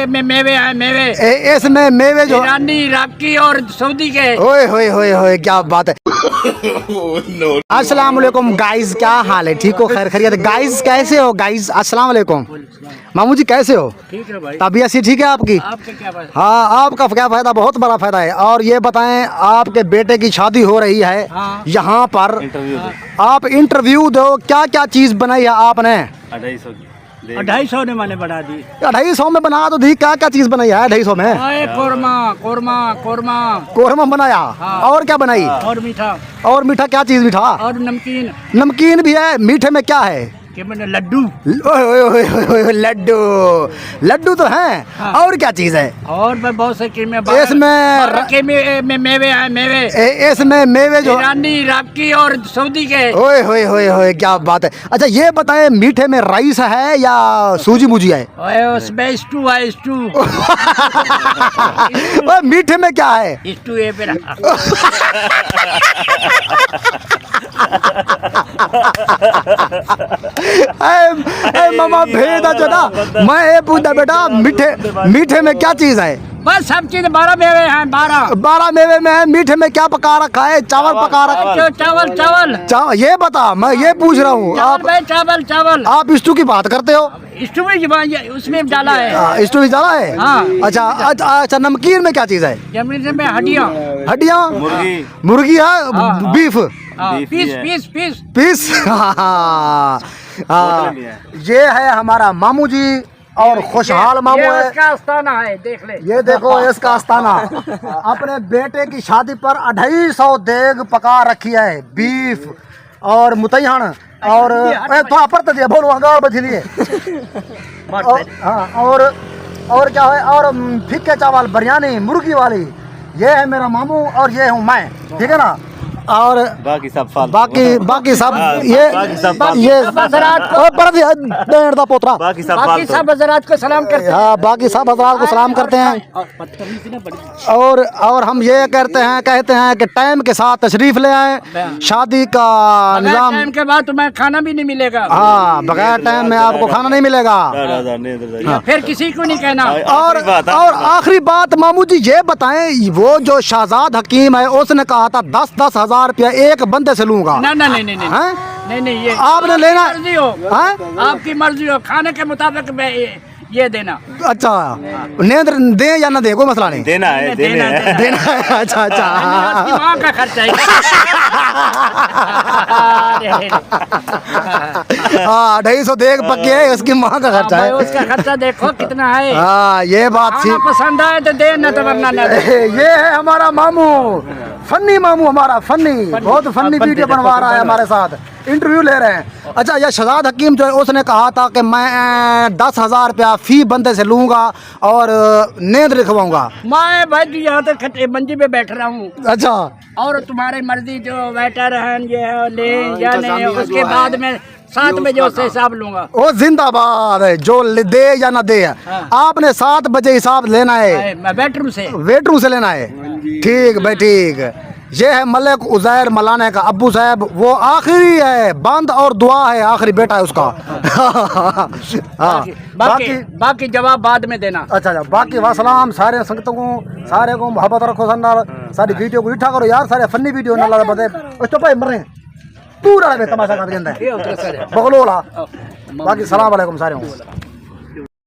मेवे हैं मेवे। इसमें मेवे जो ईरानी, इराकी और सऊदी के। ओए होए होए होए क्या बात है। अस्सलाम वालेकुम गाइस, क्या हाल है? ठीक हो? खैर खैरियत गाइस? कैसे हो गाइस? अस्सलाम वालेकुम मामू जी, कैसे हो? ठीक है भाई। तबीयत सी ठीक है आपकी? आपका क्या फायदा? हाँ, आपका क्या फायदा? बहुत बड़ा फायदा है। और ये बताएं, आपके बेटे की शादी हो रही है हाँ। यहाँ पर, आप इंटरव्यू दो। क्या क्या चीज बनाई है आपने? 250 ने मैंने बढ़ा दी। 250 में बना तो दी। क्या क्या चीज बनाई है 250 में? कोरमा कोरमा कोरमा कोरमा बनाया। हाँ। और क्या बनाई? और मीठा। और मीठा क्या चीज? मीठा और नमकीन। नमकीन भी है। मीठे में क्या है? कि मैंने लड्डू। ओए ओए ओए ओए ओए, लड्डू लड्डू तो हैं। हाँ। और क्या चीज है? और मैं बहुत से कीमे इसमें मेवे हैं मेवे। इसमें मेवे जो ईरानी, इराकी और सऊदी के। ओए होए होए होए क्या बात है। अच्छा ये बताएं, मीठे में राइस है या सूजी मुजी है? ओए उसमें स्टू है स्टू। ओए मीठे में क्या है? स्टू ये पे मामा भेदा जो ना, मैं ये पूछता बेटा, मीठे में क्या चीज है? बस सब चीज 12 मेवे हैं। 12 मेवे में है। मीठे में क्या पका रखा है? चावल पका रखा है? चावल ये बता, मैं ये पूछ रहा हूँ। चावल आप स्टू की बात करते हो? स्टू में उसमें डाला है। स्टू भी डाला है। हाँ। अच्छा नमकीन में क्या चीज है? जमीन में हड्डियाँ। मुर्गी है। हाँ। Beef piece. पीस। ये है हमारा मामू जी, और खुशहाल मामू है। इसका आस्थाना है, देख ले। ये देखो इसका आस्थाना। अपने बेटे की शादी पर 250 देग पका रखी है। बीफ और मुतैहन और थोड़ा पर दिया बोलो हंगार बचलिए। और क्या है? और फीके चावल, बिरयानी मुर्गी वाली। ये है मेरा मामू और ये हूँ मैं, ठीक है ना? और बाकी सब ये पोतरा बाकी सब हजरात को सलाम करते हैं। हाँ, बाकी सब हजरात को सलाम करते हैं। और हम ये कहते हैं कि टाइम के साथ तशरीफ ले आए। शादी का निजाम टाइम के बाद तुम्हें खाना भी नहीं मिलेगा। हाँ, बगैर टाइम में आपको खाना नहीं मिलेगा। फिर किसी को नहीं कहना। और आखिरी बात मामू जी ये बताएं, वो जो शहजाद हकीम है उसने कहा था 10-10 हजार रुपया एक बंदे से लूंगा। नहीं, ये आपने लेना मर्जी हो। आपकी मर्जी हो, खाने के मुताबिक मैं ये देना। अच्छा, नींद दे या ना दे, कोई मसला नहीं। देना है। अच्छा माँ का खर्चा है। हाँ, 250 देग पक्के है, इसकी माँ का खर्चा है। उसका खर्चा देखो कितना है। हाँ, ये बात थी। पसंद आए तो दे, न तो वरना न दे। ये है हमारा मामू, फन्नी मामू, हमारा फन्नी बहुत फन्नी वीडियो बनवा रहा है हमारे साथ, इंटरव्यू ले रहे हैं। अच्छा, यह शहजाद हकीम जो है उसने कहा था कि मैं 10,000 रुपया फी बंदे से लूंगा और नींद लिखवाऊंगा। मैं भाई यहाँ तक मंजी पे बैठ रहा हूँ। अच्छा, और तुम्हारी मर्जी, जो वेटर है ये ले या नहीं, उसके बाद में 7 बजे उससे हिसाब लूंगा। वो जिंदाबाद है, जो दे या ना दे। हाँ। आपने 7 बजे हिसाब लेना है। मैं बेडरूम से लेना है। ठीक भाई, ठीक। ये है मलिक उजैर मलाने का अब्बू साहब, वो आखिरी है, बंद और दुआ है, आखिरी बेटा है उसका। हाँ, बाकी जवाब बाद में देना। अच्छा, बाकी वासलाम सारे संगतों को, सारे को मोहब्बत रखो। सारी वीडियो को इठा करो यार, सारे फन्नी वीडियो ना लगा बदे तो भाई मर रहे हैं पूरा तमाशा कर देंगे बगलोला। बाकी सलाम वालेकुम सारे।